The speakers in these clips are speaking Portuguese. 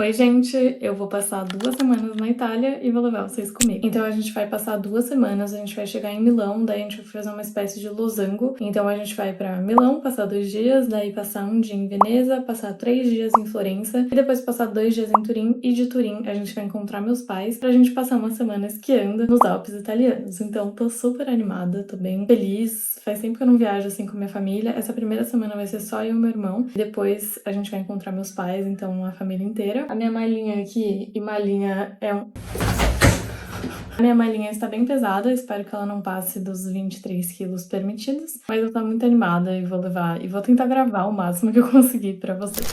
Oi, gente, eu vou passar 2 semanas na Itália e vou levar vocês comigo. Então a gente vai passar 2 semanas, a gente vai chegar em Milão, daí a gente vai fazer uma espécie de losango. Então a gente vai pra Milão, passar 2 dias, daí passar 1 dia em Veneza, passar 3 dias em Florença e depois passar 2 dias em Turim. E de Turim a gente vai encontrar meus pais pra gente passar uma semana esquiando nos Alpes italianos. Então tô super animada, tô bem feliz. Faz tempo que eu não viajo assim com minha família. Essa primeira semana vai ser só eu e meu irmão. Depois a gente vai encontrar meus pais, então a família inteira. A minha malinha aqui, e malinha é um... A minha malinha está bem pesada, espero que ela não passe dos 23 quilos permitidos, mas eu tô muito animada e vou levar, e vou tentar gravar o máximo que eu conseguir pra vocês.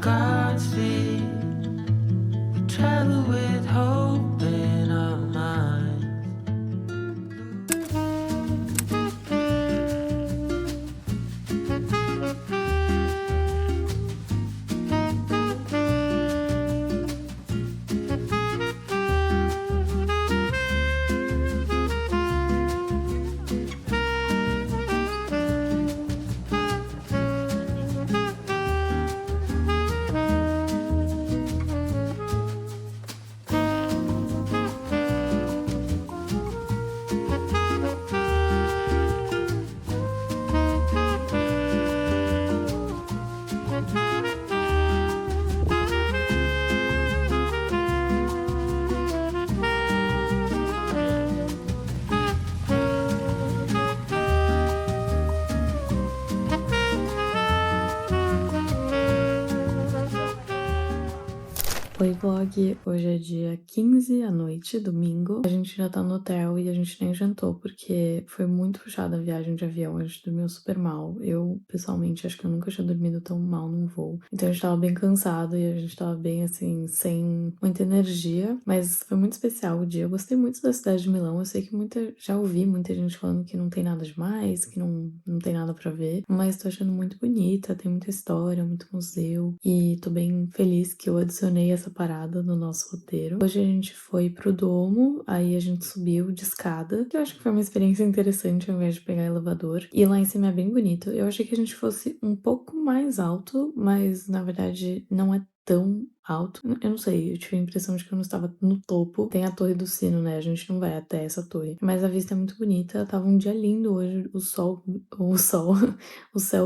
Godspeed, we travel with hope in our minds. Oi, vlog! Hoje é dia 15 à noite, domingo. A gente já tá no hotel e a gente nem jantou, porque foi muito puxada a viagem de avião. A gente dormiu super mal. Eu, pessoalmente, acho que eu nunca tinha dormido tão mal num voo. Então a gente tava bem cansado e a gente tava bem, assim, sem muita energia. Mas foi muito especial o dia. Eu gostei muito da cidade de Milão. Eu sei que já ouvi muita gente falando que não tem nada demais, que não tem nada pra ver. Mas tô achando muito bonita, tem muita história, muito museu. E tô bem feliz que eu adicionei essa parada no nosso roteiro. Hoje a gente foi pro Domo, aí a gente subiu de escada, que eu acho que foi uma experiência interessante ao invés de pegar elevador. E lá em cima é bem bonito. Eu achei que a gente fosse um pouco mais alto, mas na verdade não é tão alto. Eu não sei, eu tive a impressão de que eu não estava no topo. Tem a Torre do Sino, né? A gente não vai até essa torre. Mas a vista é muito bonita. Tava um dia lindo hoje, o céu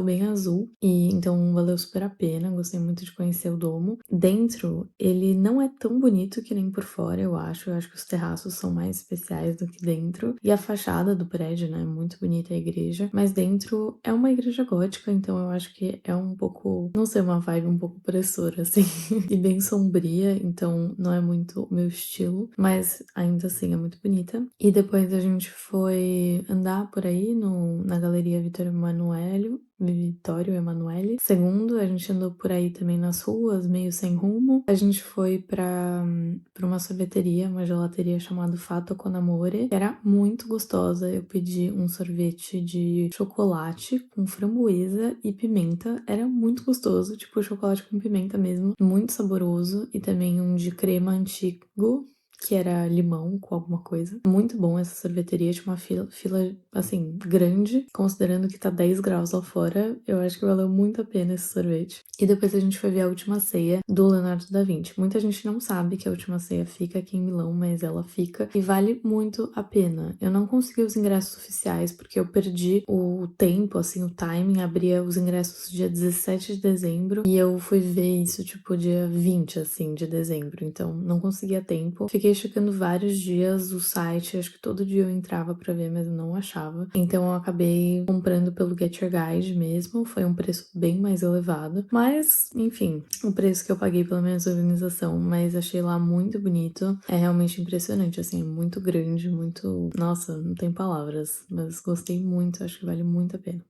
bem azul. E então valeu super a pena. Gostei muito de conhecer o domo. Dentro, ele não é tão bonito que nem por fora, eu acho. Eu acho que os terraços são mais especiais do que dentro. E a fachada do prédio, né? Muito bonita a igreja. Mas dentro é uma igreja gótica, então eu acho que é um pouco, não sei, uma vibe um pouco opressora, assim. E bem sombria, então não é muito o meu estilo, mas ainda assim é muito bonita. E depois a gente foi andar por aí na Galeria Vittorio Emanuele II. A gente andou por aí também nas ruas, meio sem rumo. A gente foi pra uma sorveteria, uma gelateria chamada Fatto con Amore, que era muito gostosa. Eu pedi um sorvete de chocolate com framboesa e pimenta. Era muito gostoso, tipo chocolate com pimenta mesmo, muito saboroso. E também um de crema antigo, que era limão com alguma coisa. Muito bom essa sorveteria, tinha uma fila assim, grande, considerando que tá 10 graus lá fora, eu acho que valeu muito a pena esse sorvete. E depois a gente foi ver a Última Ceia do Leonardo da Vinci. Muita gente não sabe que a Última Ceia fica aqui em Milão, mas ela fica e vale muito a pena. Eu não consegui os ingressos oficiais porque eu perdi o tempo, assim, o timing, abria os ingressos dia 17 de dezembro e eu fui ver isso, tipo, dia 20, assim, de dezembro, então não conseguia tempo. Fiquei checando vários dias o site, acho que todo dia eu entrava pra ver, mas eu não achava. Então eu acabei comprando pelo Get Your Guide mesmo, foi um preço bem mais elevado. Mas, enfim, o preço que eu paguei pela minha organização, mas achei lá muito bonito. É realmente impressionante, assim, é muito grande, muito... Nossa, não tem palavras, mas gostei muito, acho que vale muito a pena.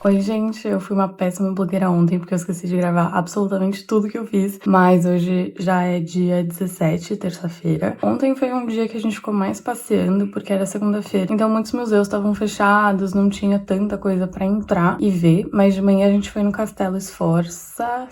Oi, gente, eu fui uma péssima blogueira ontem porque eu esqueci de gravar absolutamente tudo que eu fiz, mas hoje já é dia 17, terça-feira. Ontem foi um dia que a gente ficou mais passeando porque era segunda-feira, então muitos museus estavam fechados, não tinha tanta coisa pra entrar e ver, mas de manhã a gente foi no Castelo Sforza,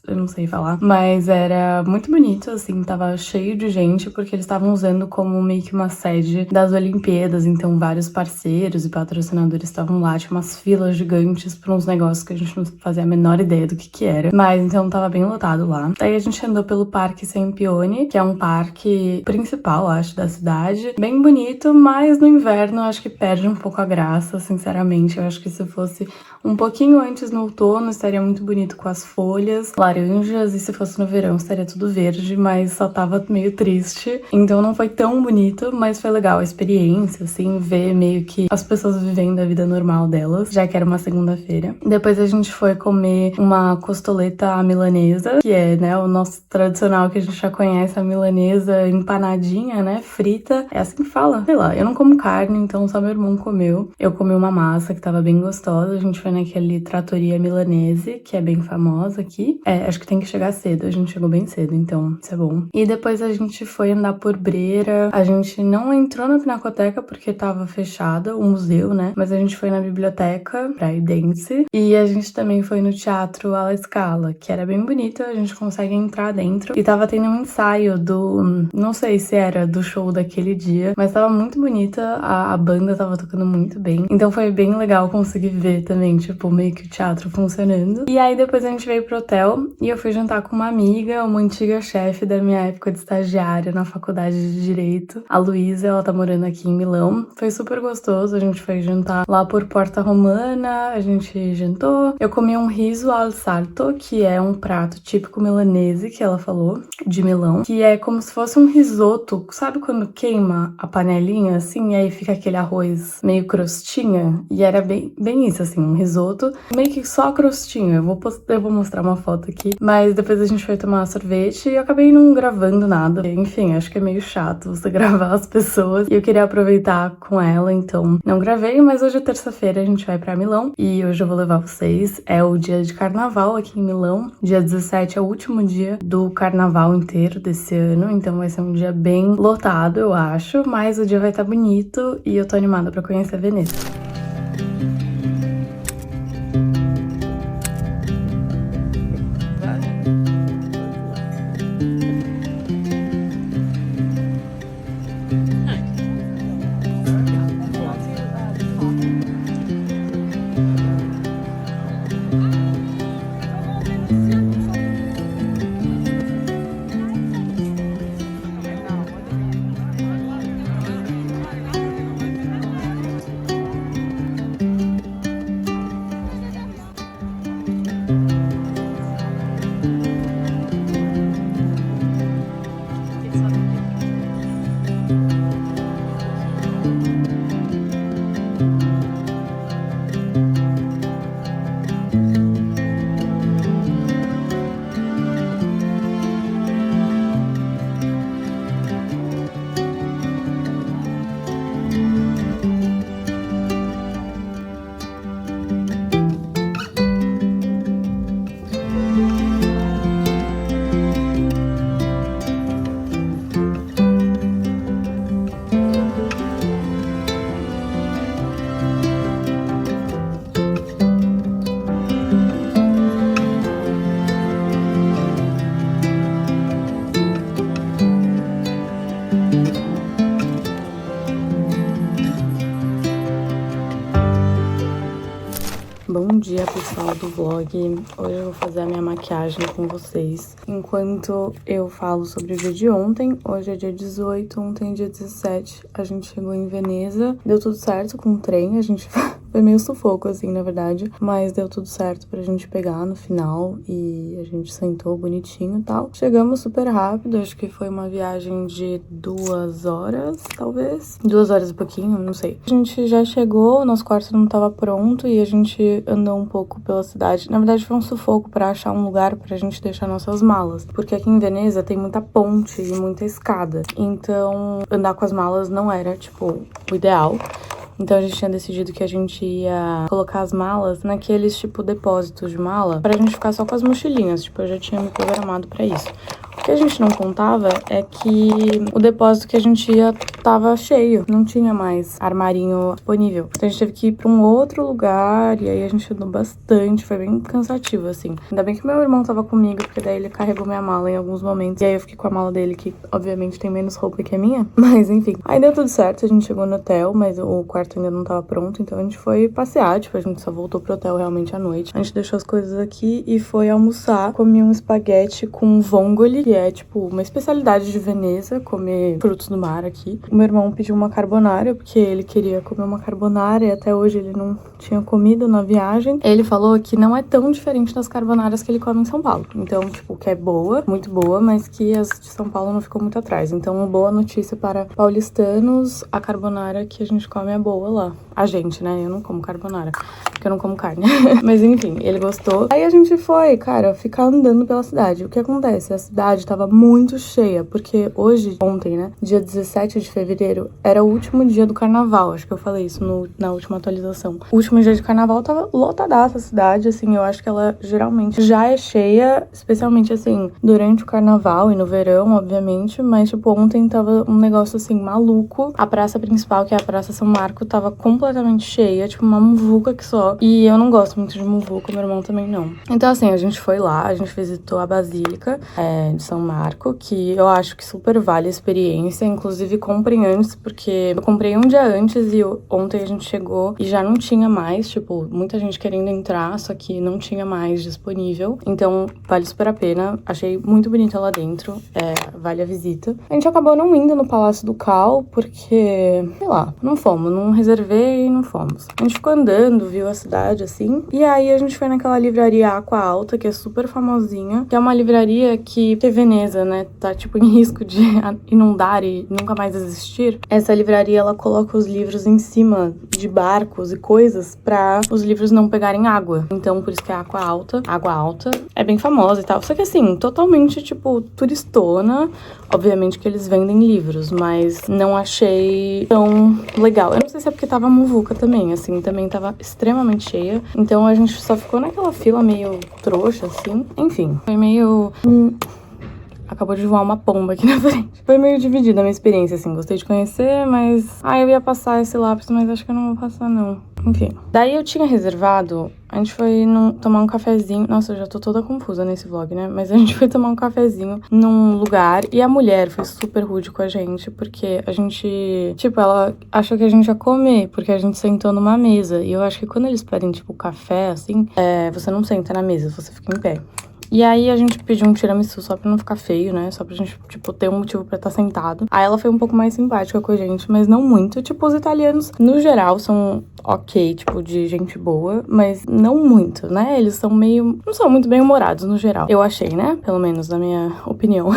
eu não sei falar, mas era muito bonito, assim, tava cheio de gente, porque eles estavam usando como meio que uma sede das Olimpíadas, então vários parceiros e patrocinadores estavam lá, tinha umas filas gigantes pra uns negócios que a gente não fazia a menor ideia do que era, mas então tava bem lotado lá. Daí a gente andou pelo Parque Sempione, que é um parque principal, acho, da cidade, bem bonito, mas no inverno eu acho que perde um pouco a graça, sinceramente. Eu acho que se fosse um pouquinho antes no outono, estaria muito bonito com as folhas laranjas, e se fosse no verão estaria tudo verde, mas só tava meio triste, então não foi tão bonito, mas foi legal a experiência, assim, ver meio que as pessoas vivendo a vida normal delas, já que era uma segunda-feira. Depois a gente foi comer uma costoleta milanesa, que é, né, o nosso tradicional que a gente já conhece, a milanesa empanadinha, né, frita, é assim que fala, sei lá, eu não como carne, então só meu irmão comeu. Eu comi uma massa que tava bem gostosa, a gente foi naquele Trattoria Milanese, que é bem famosa aqui. Acho que tem que chegar cedo, a gente chegou bem cedo, então isso é bom. E depois a gente foi andar por Brera, a gente não entrou na Pinacoteca porque tava fechada, o museu, né, mas a gente foi na biblioteca Braidense, e a gente também foi no Teatro alla Scala, que era bem bonito, a gente consegue entrar dentro, e tava tendo um ensaio não sei se era do show daquele dia, mas tava muito bonita, a banda tava tocando muito bem, então foi bem legal conseguir ver também, tipo, meio que o teatro funcionando. E aí depois a gente veio pro hotel e eu fui jantar com uma amiga, uma antiga chefe da minha época de estagiária na faculdade de Direito. A Luísa, ela tá morando aqui em Milão. Foi super gostoso, a gente foi jantar lá por Porta Romana, a gente jantou. Eu comi um riso al sarto, que é um prato típico milanese, que ela falou, de Milão, que é como se fosse um risoto. Sabe quando queima a panelinha, assim, e aí fica aquele arroz meio crostinha? E era bem isso, assim, um risoto, meio que só crostinha. Eu vou mostrar uma foto aqui, mas depois a gente foi tomar sorvete e eu acabei não gravando nada. Enfim, acho que é meio chato você gravar as pessoas e eu queria aproveitar com ela, então não gravei, mas hoje é terça-feira, a gente vai pra Milão e hoje eu vou levar vocês. É o dia de carnaval aqui em Milão. Dia 17 é o último dia do carnaval inteiro desse ano, então vai ser um dia bem lotado, eu acho, mas o dia vai estar bonito e eu tô animada pra conhecer Veneza. Bom dia, pessoal do vlog. Hoje eu vou fazer a minha maquiagem com vocês enquanto eu falo sobre o dia de ontem. Hoje é dia 18, ontem é dia 17. A gente chegou em Veneza, deu tudo certo com o trem, a gente foi meio sufoco, assim, na verdade, mas deu tudo certo pra gente pegar no final e a gente sentou bonitinho e tal. Chegamos super rápido, acho que foi uma viagem de 2 horas, talvez. 2 horas e pouquinho, não sei. A gente já chegou, o nosso quarto não tava pronto e a gente andou um pouco pela cidade. Na verdade, foi um sufoco pra achar um lugar pra gente deixar nossas malas, porque aqui em Veneza tem muita ponte e muita escada, então andar com as malas não era, tipo, o ideal. Então a gente tinha decidido que a gente ia colocar as malas naqueles, tipo, depósitos de mala pra gente ficar só com as mochilinhas. Tipo, eu já tinha me programado pra isso. O que a gente não contava é que o depósito que a gente ia tava cheio, não tinha mais armarinho disponível. Então a gente teve que ir pra um outro lugar e aí a gente andou bastante, foi bem cansativo, assim. Ainda bem que meu irmão tava comigo, porque daí ele carregou minha mala em alguns momentos. E aí eu fiquei com a mala dele, que obviamente tem menos roupa que a minha, mas enfim. Aí deu tudo certo, a gente chegou no hotel, mas o quarto ainda não tava pronto, então a gente foi passear, tipo, a gente só voltou pro hotel realmente à noite. A gente deixou as coisas aqui e foi almoçar, comi um espaguete com vongole, que é, tipo, uma especialidade de Veneza, comer frutos do mar aqui. O meu irmão pediu uma carbonara, porque ele queria comer uma carbonara e até hoje ele não tinha comido na viagem. Ele falou que não é tão diferente das carbonaras que ele come em São Paulo. Então, tipo, que é boa, muito boa, mas que as de São Paulo não ficou muito atrás. Então, uma boa notícia para paulistanos, a carbonara que a gente come é boa lá. A gente, né? Eu não como carbonara, porque eu não como carne. Mas enfim, ele gostou. Aí a gente foi, cara, ficar andando pela cidade. O que acontece? A cidade tava muito cheia, porque ontem, né? Dia 17 de fevereiro, era o último dia do carnaval. Acho que eu falei isso na última atualização. O último dia de carnaval tava lotadaça a cidade, assim. Eu acho que ela geralmente já é cheia, especialmente, assim, durante o carnaval e no verão, obviamente. Mas, tipo, ontem tava um negócio, assim, maluco. A praça principal, que é a Praça São Marco, tava completamente cheia, tipo, uma muvuca que só. E eu não gosto muito de muvuca, meu irmão também não. Então, assim, a gente foi lá, a gente visitou a Basílica de São Marco, que eu acho que super vale a experiência. Inclusive, comprem antes, porque eu comprei um dia antes e ontem a gente chegou e já não tinha mais, tipo, muita gente querendo entrar, só que não tinha mais disponível. Então, vale super a pena. Achei muito bonita lá dentro, vale a visita. A gente acabou não indo no Palácio do Cal, porque, sei lá, não fomos, não reservei e não fomos. A gente ficou andando, viu a cidade, assim, e aí a gente foi naquela livraria Aqua Alta, que é super famosinha, que é uma livraria que Veneza, né, tá, tipo, em risco de inundar e nunca mais existir. Essa livraria, ela coloca os livros em cima de barcos e coisas pra os livros não pegarem água. Então, por isso que é Aqua Alta. Água Alta é bem famosa e tal. Só que, assim, totalmente, tipo, turistona. Obviamente que eles vendem livros, mas não achei tão legal. Eu não sei se é porque tava muvuca também, assim, também tava extremamente cheia. Então, a gente só ficou naquela fila meio trouxa, assim. Enfim, foi meio... Acabou de voar uma pomba aqui na frente. Foi meio dividida a minha experiência, assim. Gostei de conhecer, mas... eu ia passar esse lápis, mas acho que eu não vou passar, não. Enfim. Daí eu tinha reservado... A gente foi tomar um cafezinho... Nossa, eu já tô toda confusa nesse vlog, né? Mas a gente foi tomar um cafezinho num lugar e a mulher foi super rude com a gente, porque a gente... Tipo, ela achou que a gente ia comer, porque a gente sentou numa mesa. E eu acho que quando eles pedem, tipo, café, assim, você não senta na mesa, você fica em pé. E aí a gente pediu um tiramisu só pra não ficar feio, né? Só pra gente, tipo, ter um motivo pra estar sentado. Aí ela foi um pouco mais simpática com a gente, mas não muito. Tipo, os italianos, no geral, são ok, tipo, de gente boa, mas não muito, né? Eles são meio... não são muito bem-humorados, no geral. Eu achei, né? Pelo menos, na minha opinião.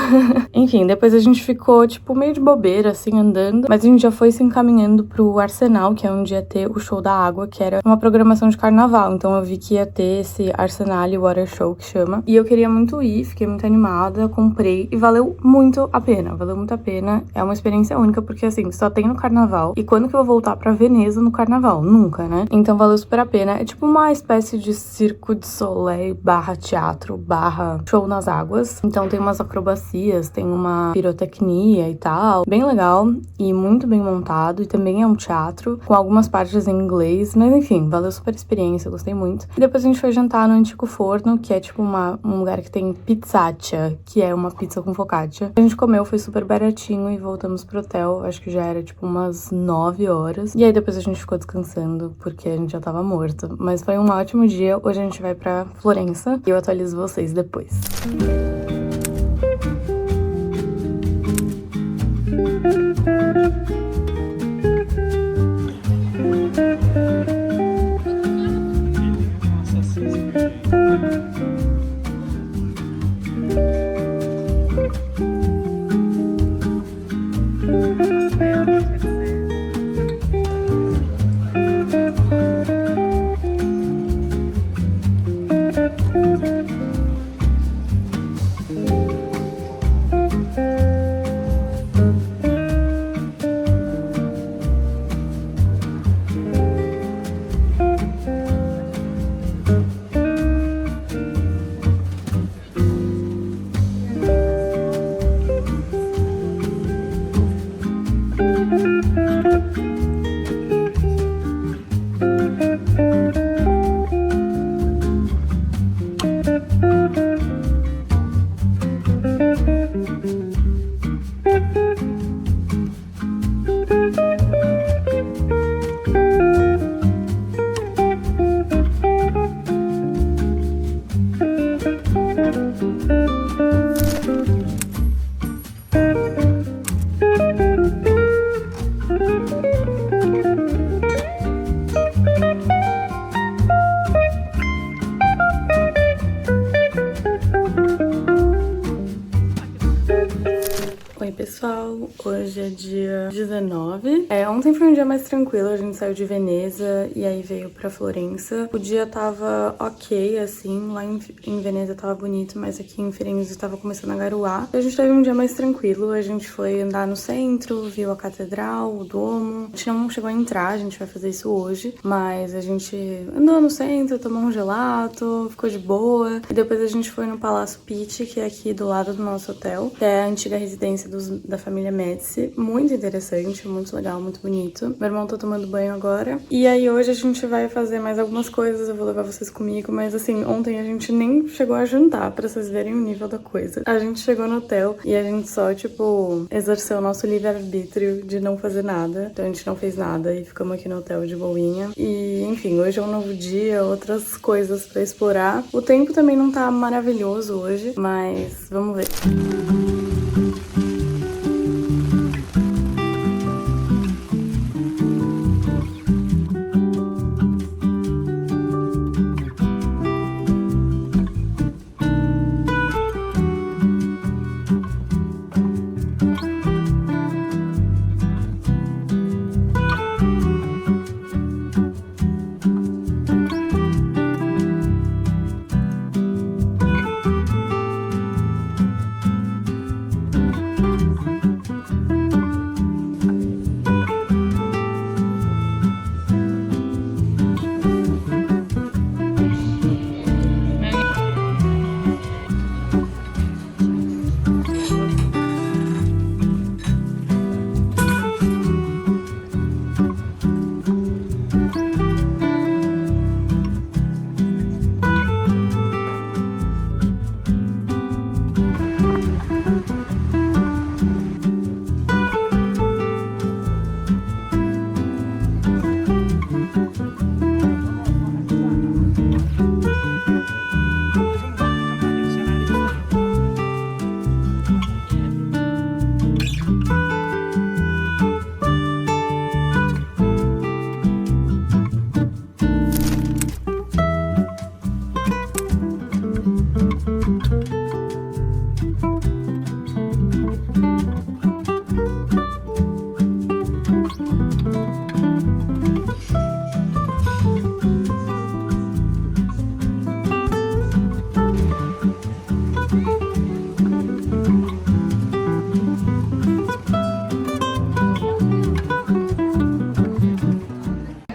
Enfim, depois a gente ficou, tipo, meio de bobeira, assim, andando. Mas a gente já foi se encaminhando pro Arsenal, que é onde ia ter o Show da Água, que era uma programação de carnaval. Então eu vi que ia ter esse Arsenal Water Show, que chama. E eu queria muito ir, fiquei muito animada, comprei e valeu muito a pena, valeu muito a pena. É uma experiência única, porque assim, só tem no carnaval. E quando que eu vou voltar pra Veneza no carnaval? Nunca, né? Então valeu super a pena. É tipo uma espécie de circo de soleil barra teatro, barra show nas águas. Então tem umas acrobacias, tem uma pirotecnia e tal. Bem legal e muito bem montado. E também é um teatro, com algumas partes em inglês. Mas enfim, valeu super a experiência, gostei muito. E depois a gente foi jantar no Antico Forno, que é tipo um lugar que tem pizzaccia, que é uma pizza com focaccia. A gente comeu, foi super baratinho e voltamos pro hotel. Acho que já era tipo umas 9 horas. E aí depois a gente ficou descansando, porque a gente já tava morto. Mas foi um ótimo dia. Hoje a gente vai pra Florença e eu atualizo vocês depois. Pessoal, hoje é dia 19. Ontem foi um dia mais tranquilo, a gente saiu de Veneza e aí veio pra Florença. O dia tava ok, assim, lá em Veneza tava bonito, mas aqui em Firenze tava começando a garoar. A gente teve um dia mais tranquilo, a gente foi andar no centro, viu a catedral, o Duomo. A gente não chegou a entrar, a gente vai fazer isso hoje, mas a gente andou no centro, tomou um gelato, ficou de boa. E depois a gente foi no Palácio Pitti, que é aqui do lado do nosso hotel, que é a antiga residência da família Médici. Muito interessante, muito legal, muito bonito. Meu irmão tá tomando banho agora. E aí hoje a gente vai fazer mais algumas coisas, eu vou levar vocês comigo, mas assim, ontem a gente nem chegou a jantar, pra vocês verem o nível da coisa. A gente chegou no hotel e a gente só, tipo, exerceu o nosso livre-arbítrio de não fazer nada. Então a gente não fez nada e ficamos aqui no hotel de boinha. E, enfim, hoje é um novo dia, outras coisas pra explorar. O tempo também não tá maravilhoso hoje, mas vamos ver.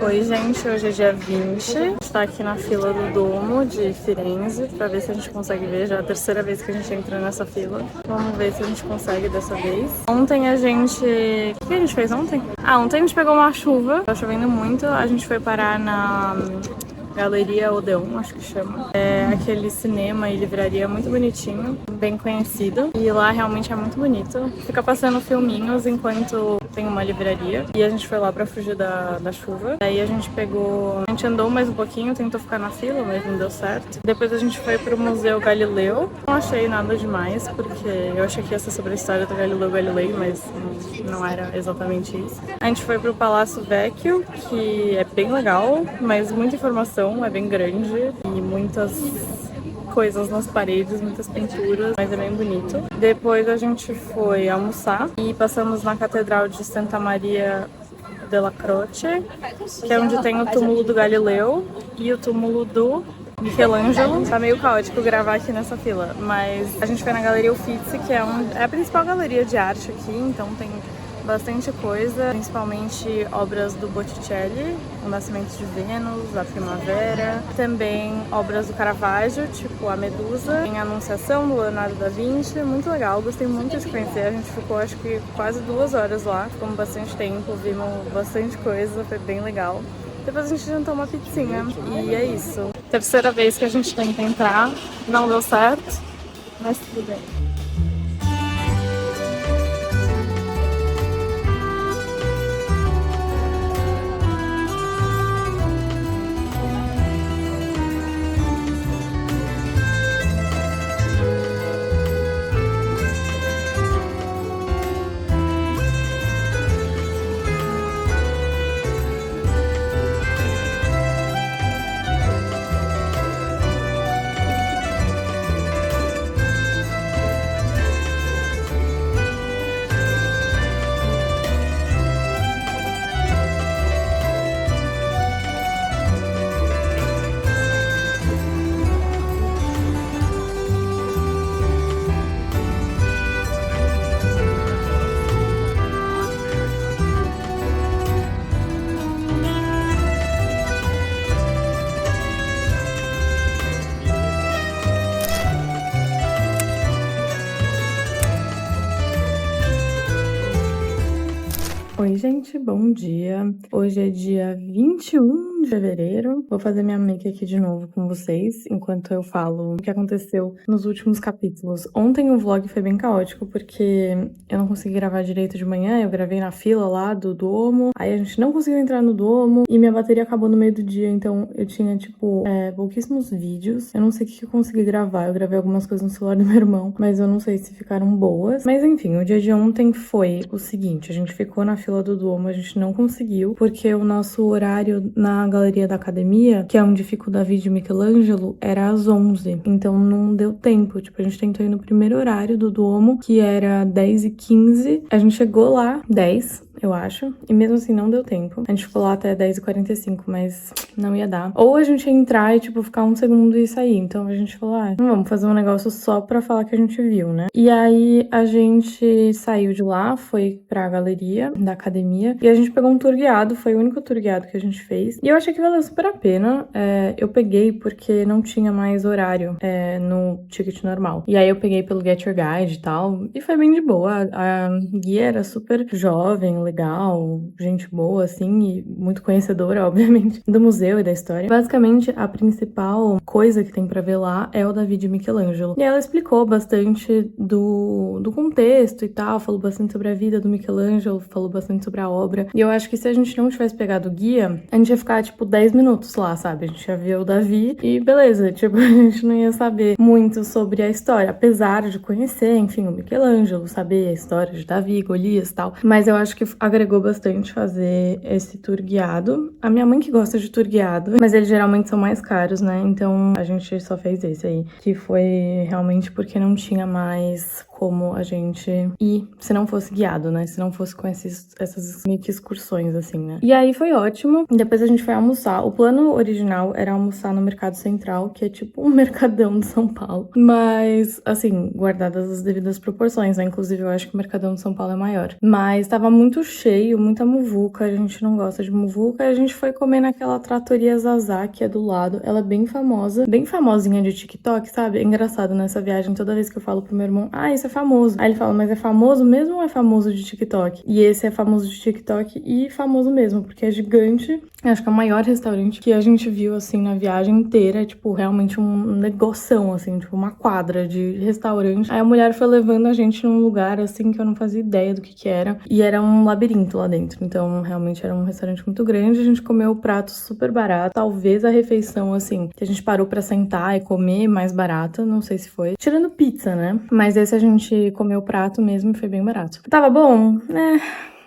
Oi gente, hoje é dia 20, a gente tá aqui na fila do Duomo de Firenze pra ver se a gente consegue ver, já é a terceira vez que a gente entra nessa fila. Vamos ver se a gente consegue dessa vez. Ontem a gente... O que a gente fez ontem? Ontem a gente pegou uma chuva, tá chovendo muito, a gente foi parar na Galeria Odeon, acho que chama. É aquele cinema e livraria muito bonitinho, bem conhecido. E lá realmente é muito bonito. Fica passando filminhos enquanto tem uma livraria. E a gente foi lá pra fugir da chuva. Aí a gente pegou... A gente andou mais um pouquinho, tentou ficar na fila, mas não deu certo. Depois a gente foi pro Museu Galileu. Não achei nada demais, porque eu achei que ia ser sobre a história do Galileu Galilei, mas não era exatamente isso. A gente foi pro Palácio Vecchio, que é bem legal, mas muita informação, é bem grande e muitas coisas nas paredes, muitas pinturas, mas é bem bonito. Depois a gente foi almoçar e passamos na Catedral de Santa Maria della Croce, que é onde tem o túmulo do Galileu e o túmulo do Michelangelo. Tá meio caótico gravar aqui nessa fila, mas a gente foi na Galeria Uffizi, que é a principal galeria de arte aqui, então tem bastante coisa, principalmente obras do Botticelli, O Nascimento de Vênus, A Primavera, também obras do Caravaggio, tipo A Medusa, em Anunciação, do Leonardo da Vinci, muito legal, gostei muito de conhecer, a gente ficou acho que quase 2 horas lá, ficamos bastante tempo, vimos bastante coisa, foi bem legal. Depois a gente jantou uma pizzinha e é isso. Terceira vez que a gente tenta entrar, não deu certo, mas tudo bem. gente, bom dia. Hoje é dia 21 de fevereiro. Vou fazer minha make aqui de novo com vocês, enquanto eu falo o que aconteceu nos últimos capítulos. Ontem o vlog foi bem caótico, porque eu não consegui gravar direito de manhã, eu gravei na fila lá do Duomo, aí a gente não conseguiu entrar no Duomo, e minha bateria acabou no meio do dia, então eu tinha, tipo, pouquíssimos vídeos. Eu não sei o que eu consegui gravar, eu gravei algumas coisas no celular do meu irmão, mas eu não sei se ficaram boas. Mas enfim, o dia de ontem foi o seguinte, a gente ficou na fila do Duomo, a gente não conseguiu, porque o nosso horário na galeria da academia, que é onde fica o Davi de Michelangelo, era às 11, então não deu tempo, tipo, a gente tentou ir no primeiro horário do Duomo, que era 10h15, a gente chegou lá 10, eu acho, e mesmo assim não deu tempo. A gente ficou lá até 10h45, mas não ia dar. Ou a gente ia entrar e, tipo, ficar um segundo e sair. Então a gente falou, não vamos fazer um negócio só pra falar que a gente viu, né? E aí a gente saiu de lá, foi pra galeria da academia, e a gente pegou um tour guiado, foi o único tour guiado que a gente fez. E eu achei que valeu super a pena. Eu peguei porque não tinha mais horário no ticket normal. E aí eu peguei pelo Get Your Guide e tal, e foi bem de boa. A guia era super jovem, legal, gente boa, assim, e muito conhecedora, obviamente, do museu e da história. Basicamente, a principal coisa que tem pra ver lá é o Davi de Michelangelo. E ela explicou bastante do contexto e tal, falou bastante sobre a vida do Michelangelo, falou bastante sobre a obra. E eu acho que se a gente não tivesse pegado o guia, a gente ia ficar, tipo, 10 minutos lá, sabe? A gente ia ver o Davi e beleza, tipo, a gente não ia saber muito sobre a história, apesar de conhecer, enfim, o Michelangelo, saber a história de Davi, Golias e tal. Mas eu acho que agregou bastante fazer esse tour guiado. A minha mãe que gosta de tour guiado, mas eles geralmente são mais caros, né? Então a gente só fez esse aí, que foi realmente porque não tinha mais como a gente ir se não fosse guiado, né? Se não fosse com essas meio que excursões, assim, né? E aí foi ótimo. Depois a gente foi almoçar. O plano original era almoçar no Mercado Central, que é tipo um mercadão de São Paulo. Mas, assim, guardadas as devidas proporções, né? Inclusive, eu acho que o Mercadão de São Paulo é maior. Mas tava muito cheio, muita muvuca. A gente não gosta de muvuca. A gente foi comer naquela Trattoria Zazá, que é do lado. Ela é bem famosa. Bem famosinha de TikTok, sabe? É engraçado nessa viagem. Toda vez que eu falo pro meu irmão, isso é famoso. Aí ele fala, mas é famoso mesmo ou é famoso de TikTok? E esse é famoso de TikTok e famoso mesmo, porque é gigante. Eu acho que é o maior restaurante que a gente viu, assim, na viagem inteira. É, tipo, realmente um negoção, assim, tipo, uma quadra de restaurante. Aí a mulher foi levando a gente num lugar, assim, que eu não fazia ideia do que era. E era um labirinto lá dentro. Então, realmente era um restaurante muito grande. A gente comeu o prato super barato. Talvez a refeição, assim, que a gente parou pra sentar e comer mais barata. Não sei se foi. Tirando pizza, né? Mas esse a gente comeu o prato mesmo e foi bem barato. Tava bom?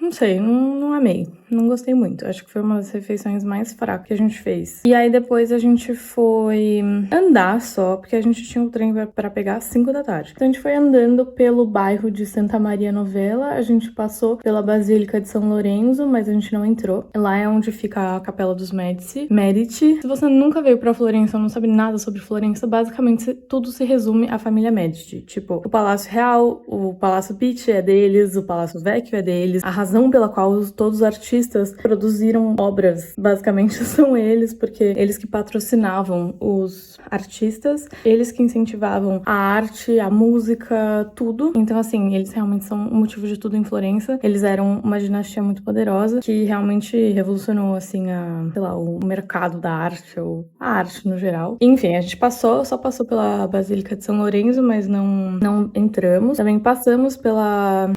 Não sei, não amei. Não gostei muito. Acho que foi uma das refeições mais fracas que a gente fez. E aí depois a gente foi andar só, porque a gente tinha um trem pra pegar às 5 da tarde. Então a gente foi andando pelo bairro de Santa Maria Novella. A gente passou pela Basílica de São Lourenço, mas a gente não entrou. Lá é onde fica a Capela dos Medici. Se você nunca veio pra Florença ou não sabe nada sobre Florença, basicamente tudo se resume à família Medici. Tipo, o Palácio Real, o Palácio Pitti é deles, o Palácio Vecchio é deles. A razão pela qual todos os artistas produziram obras, basicamente são eles, porque eles que patrocinavam os artistas, eles que incentivavam a arte, a música, tudo. Então, assim, eles realmente são o motivo de tudo em Florença. Eles eram uma dinastia muito poderosa, que realmente revolucionou, assim, o mercado da arte, ou a arte no geral. Enfim, a gente só passou pela Basílica de São Lourenço, mas não entramos. Também passamos pela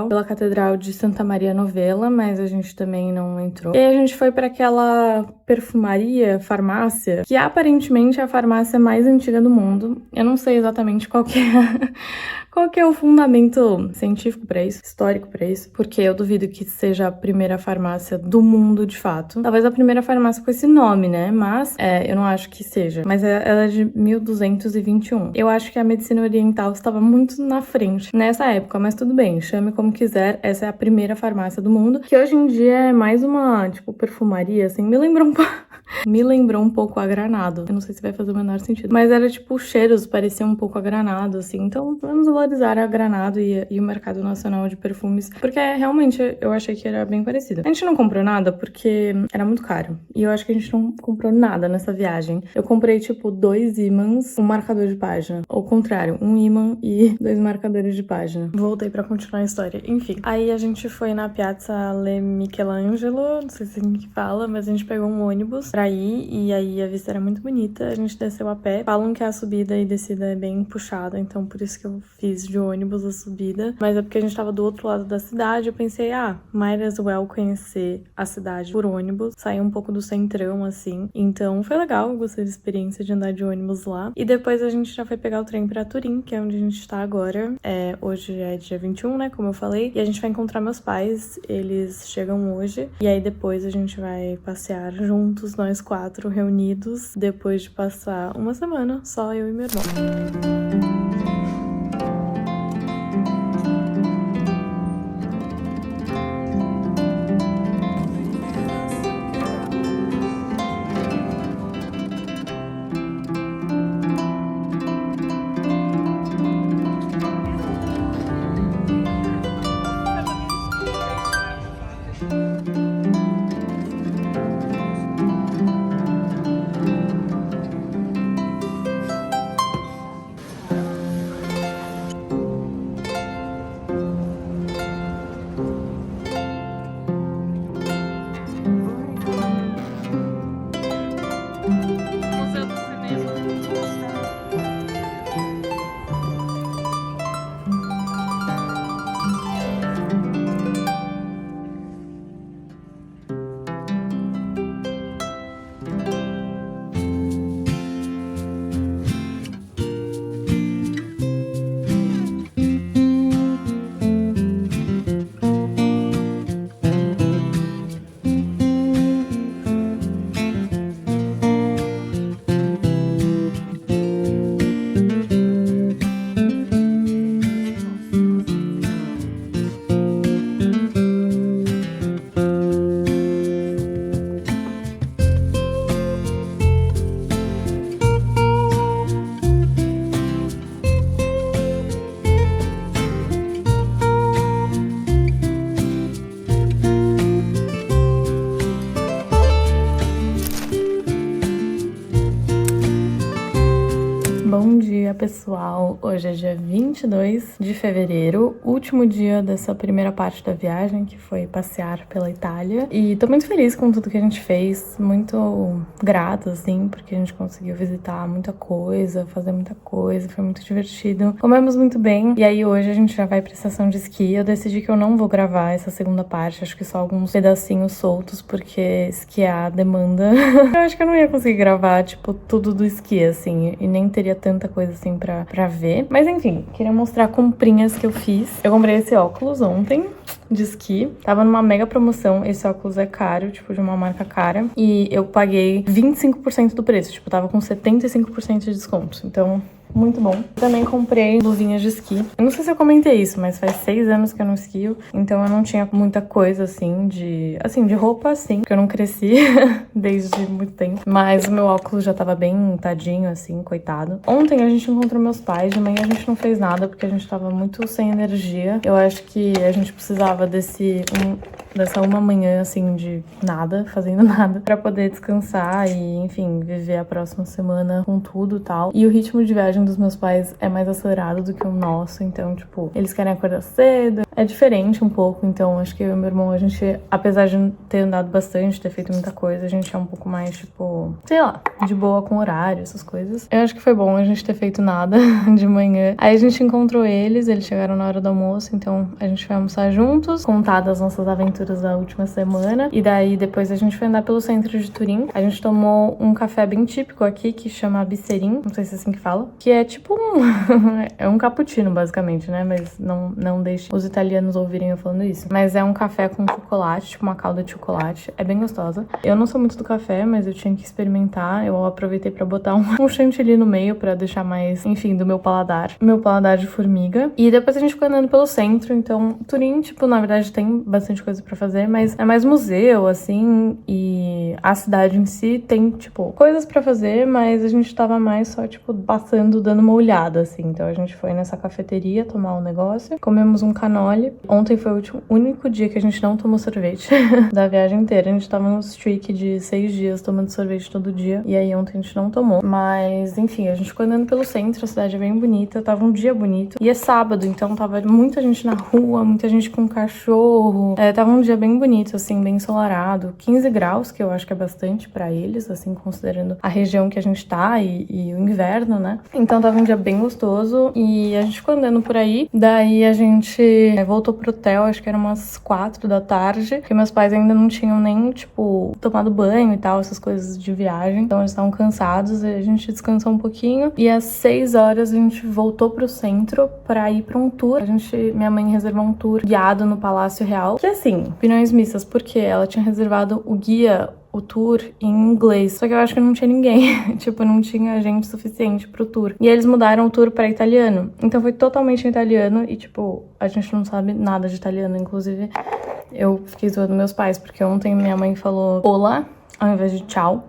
pela Catedral de Santa Maria Novella, mas a gente também não entrou. E aí a gente foi para aquela farmácia, que aparentemente é a farmácia mais antiga do mundo. Eu não sei exatamente qual que é o fundamento científico para isso, histórico para isso, porque eu duvido que seja a primeira farmácia do mundo de fato. Talvez a primeira farmácia com esse nome, né? Mas eu não acho que seja. Mas ela é de 1221. Eu acho que a medicina oriental estava muito na frente nessa época, mas tudo bem, chame como quiser. Essa é a primeira farmácia do mundo, que hoje em dia é mais uma, tipo, perfumaria, assim. Me lembra Me lembrou um pouco a granado. Eu não sei se vai fazer o menor sentido. Mas era tipo, os cheiros pareciam um pouco a granado, assim. Então, vamos valorizar a granado e o mercado nacional de perfumes. Porque realmente eu achei que era bem parecido. A gente não comprou nada porque era muito caro. E eu acho que a gente não comprou nada nessa viagem. Eu comprei, tipo, 2 ímãs, um marcador de página. Ou ao contrário, um ímã e 2 marcadores de página. Voltei pra continuar a história. Enfim. Aí a gente foi na Piazza Le Michelangelo, não sei se é assim que fala, mas a gente pegou um ônibus pra ir, e aí a vista era muito bonita, a gente desceu a pé. Falam que a subida e descida é bem puxada, então por isso que eu fiz de ônibus a subida, mas é porque a gente tava do outro lado da cidade, eu pensei, might as well conhecer a cidade por ônibus, sair um pouco do centrão, assim, então foi legal, eu gostei da experiência de andar de ônibus lá, e depois a gente já foi pegar o trem pra Turim, que é onde a gente tá agora, hoje é dia 21, né, como eu falei, e a gente vai encontrar meus pais, eles chegam hoje, e aí depois a gente vai passear juntos, nós 4 reunidos, depois de passar uma semana, só eu e meu irmão. Bom dia, pessoal! Hoje é dia 22 de fevereiro, último dia dessa primeira parte da viagem, que foi passear pela Itália. E tô muito feliz com tudo que a gente fez, muito grata, assim, porque a gente conseguiu visitar muita coisa, fazer muita coisa, foi muito divertido. Comemos muito bem, e aí hoje a gente já vai pra estação de esqui. Eu decidi que eu não vou gravar essa segunda parte, acho que só alguns pedacinhos soltos, porque esquiar demanda. Eu acho que eu não ia conseguir gravar, tipo, tudo do esqui, assim, e nem teria tanta coisa assim pra ver. Mas enfim, queria mostrar comprinhas que eu fiz. Eu comprei esse óculos ontem de esqui. Tava numa mega promoção. Esse óculos é caro, tipo, de uma marca cara. E eu paguei 25% do preço. Tipo, tava com 75% de desconto. Então, muito bom. Também comprei luvinhas de esqui. Eu não sei se eu comentei isso, mas faz 6 anos que eu não esquio. Então eu não tinha muita coisa, assim, de roupa, assim. Porque eu não cresci desde muito tempo. Mas o meu óculos já tava bem tadinho, assim, coitado. Ontem a gente encontrou meus pais. De manhã a gente não fez nada, porque a gente tava muito sem energia. Eu acho que a gente precisava dessa uma manhã, assim, de nada, fazendo nada, pra poder descansar e, enfim, viver a próxima semana com tudo e tal. E o ritmo de viagem dos meus pais é mais acelerado do que o nosso, então, tipo, eles querem acordar cedo, é diferente um pouco, então acho que eu e meu irmão, a gente, apesar de ter andado bastante, ter feito muita coisa, a gente é um pouco mais, tipo, sei lá, de boa com horário, essas coisas. Eu acho que foi bom a gente ter feito nada de manhã. Aí a gente encontrou eles chegaram na hora do almoço, então a gente foi almoçar juntos, contar das nossas aventuras da última semana, e daí depois a gente foi andar pelo centro de Turim. A gente tomou um café bem típico aqui, que chama Bicerim, não sei se é assim que fala, que é tipo é um cappuccino, basicamente, né? Mas não deixe os italianos italianos ouvirem eu falando isso. Mas é um café com chocolate, tipo uma calda de chocolate. É bem gostosa. Eu não sou muito do café, mas eu tinha que experimentar. Eu aproveitei pra botar um chantilly no meio pra deixar mais, enfim, do meu paladar. Meu paladar de formiga. E depois a gente ficou andando pelo centro. Então, Turim, tipo, na verdade tem bastante coisa pra fazer, mas é mais museu, assim. E a cidade em si tem, tipo, coisas pra fazer, mas a gente tava mais só, tipo, passando, dando uma olhada, assim. Então a gente foi nessa cafeteria tomar um negócio. Comemos um canole. Ontem foi o único dia que a gente não tomou sorvete da viagem inteira. A gente tava no streak de 6 dias tomando sorvete todo dia. E aí ontem a gente não tomou. Mas, enfim, a gente ficou andando pelo centro. A cidade é bem bonita. Tava um dia bonito. E é sábado, então tava muita gente na rua, muita gente com cachorro. Tava um dia bem bonito, assim, bem ensolarado. 15 graus, que eu acho que é bastante pra eles, assim, considerando a região que a gente tá e o inverno, né? Então tava um dia bem gostoso. E a gente ficou andando por aí. Daí a gente voltou pro hotel, acho que era umas 4 da tarde, porque meus pais ainda não tinham nem, tipo, tomado banho e tal, essas coisas de viagem. Então eles estavam cansados e a gente descansou um pouquinho. E às 6 horas a gente voltou pro centro pra ir pra um tour. Minha mãe reservou um tour guiado no Palácio Real. Que assim, opiniões mistas, porque ela tinha reservado o tour em inglês. Só que eu acho que não tinha ninguém. Tipo, não tinha gente suficiente pro tour. E eles mudaram o tour pra italiano. Então foi totalmente em italiano e, tipo, a gente não sabe nada de italiano. Inclusive, eu fiquei zoando meus pais, porque ontem minha mãe falou olá ao invés de tchau.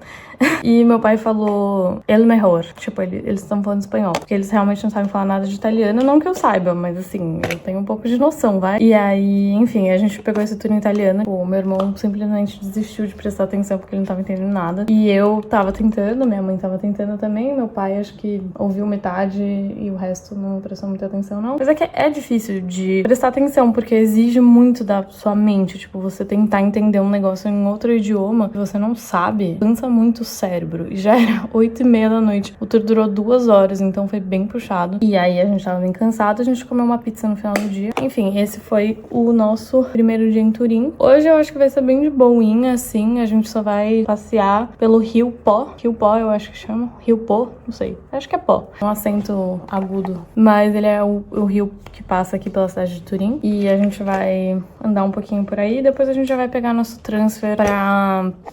E meu pai falou el mejor. Tipo, eles estão falando espanhol. Porque eles realmente não sabem falar nada de italiano. Não que eu saiba, mas assim, eu tenho um pouco de noção, vai? E aí, enfim, a gente pegou esse tour em italiano. O meu irmão simplesmente desistiu de prestar atenção porque ele não tava entendendo nada. E eu tava tentando, minha mãe tava tentando também. Meu pai acho que ouviu metade e o resto não prestou muita atenção, não. Mas é que é difícil de prestar atenção, porque exige muito da sua mente. Tipo, você tentar entender um negócio em outro idioma que você não sabe, cansa muito o cérebro. E já era 8h30 da noite. O tour durou 2 horas, então foi bem puxado. E aí a gente tava bem cansado, a gente comeu uma pizza no final do dia. Enfim, esse foi o nosso primeiro dia em Turim. Hoje eu acho que vai ser bem de boinha, assim. A gente só vai passear pelo Rio Pó. Rio Pó, eu acho que chama. Rio Pó, não sei. Acho que é Pó. É um acento agudo. Mas ele é o rio que passa aqui pela cidade de Turim. E a gente vai andar um pouquinho por aí. Depois a gente já vai pegar nosso transfer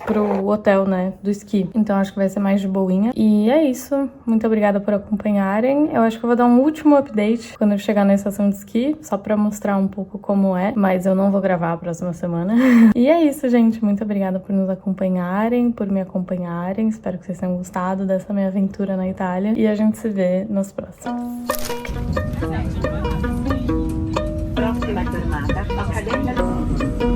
pro hotel, né, do esqui. Então acho que vai ser mais de boinha. E é isso. Muito obrigada por acompanharem. Eu acho que eu vou dar um último update quando eu chegar na estação de esqui, só pra mostrar um pouco como é. Mas eu não vou gravar a próxima semana. E é isso, gente. Muito obrigada por nos acompanharem, por me acompanharem. Espero que vocês tenham gostado dessa minha aventura na Itália. E a gente se vê nos próximos. Próxima fermata, Accademia.